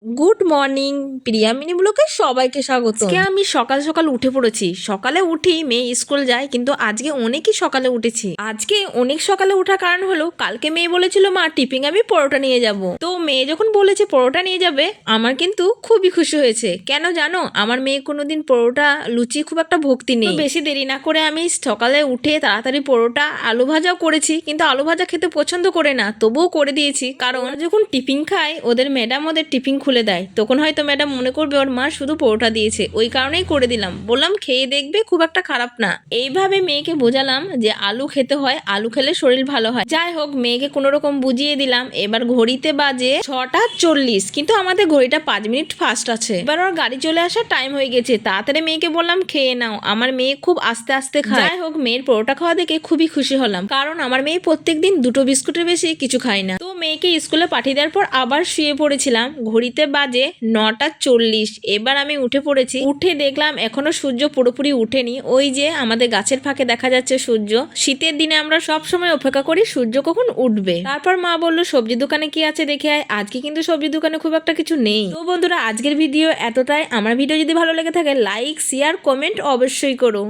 Good morning প্রিয়া mini ব্লগে সবাইকে স্বাগত। আজকে আমি সকাল সকাল উঠে পড়েছি। সকালে উঠি মেয়ে স্কুল যায়, কিন্তু আজকে অনেকই সকালে উঠেছি। আজকে অনেক সকালে ওঠার কারণ হলো কালকে মেয়ে বলেছিল মা টিফিন আমি পরোটা নিয়ে যাব। তো মেয়ে যখন বলেছে পরোটা নিয়ে যাবে আমার কিন্তু খুবই খুশি হয়েছে। কেন জানো, আমার মেয়ে কোনোদিন পরোটা লুচি খুব একটা ভক্তি নেই। তো বেশি দেরি না করে আমি সকালে উঠে তাড়াতাড়ি পরোটা আলু ভাজাও করেছি, কিন্তু আলু ভাজা খেতে পছন্দ করে না, তবুও করে দিয়েছি। কারণ যখন টিফিন খায় ওদের ম্যাডাম ওদের টিফিন খুলে দেয়, তখন হয়তো ম্যাডাম মনে করবে ওর মা শুধু পরোটা দিয়েছে, ওই কারণেই করে দিলাম। বললাম খেয়ে দেখবে, খুব একটা খারাপ না। এইভাবে মেয়েকে বোঝালাম যে আলু খেতে হয়, আলু খেলে শরীর ভালো হয়। যাই হোক, মেয়েকে কোনো রকম বুঝিয়ে দিলাম। এবার ঘড়িতে বাজে 6টা 40, কিন্তু আমাদের ঘড়িটা 5 মিনিট ফাস্ট আছে। এবার ওর গাড়ি চলে আসার টাইম হয়ে গেছে। তাড়াতাড়ি মেয়েকে বললাম খেয়ে নাও। আমার মেয়ে খুব আস্তে আস্তে খায়। যাই হোক, মেয়ের পরোটা খাওয়া দেখে খুবই খুশি হলাম, কারণ আমার মেয়ে প্রত্যেকদিন 2টো বিস্কুটের বেশি কিছু খায় না। তো মেয়েকে স্কুলে পাঠিয়ে দেওয়ার পর আবার শুয়ে পড়েছিলাম। ঘড়িতে বাজে 9টা 40। এবার আমি উঠে পড়েছি। উঠে দেখলাম এখনো সূর্য পুরোপুরি উঠেনি। ওই যে আমাদের গাছের ফাঁকে দেখা যাচ্ছে সূর্য। শীতের দিনে আমরা সব সময় অপেক্ষা করি সূর্য কখন উঠবে। তারপর মা বললো সবজি দোকানে কি আছে দেখে আয়। আজকে কিন্তু সবজি দোকানে খুব একটা কিছু নেই। তো বন্ধুরা, আজকের ভিডিও এতটাই। আমার ভিডিও যদি ভালো লেগে থাকে লাইক শেয়ার কমেন্ট অবশ্যই করো।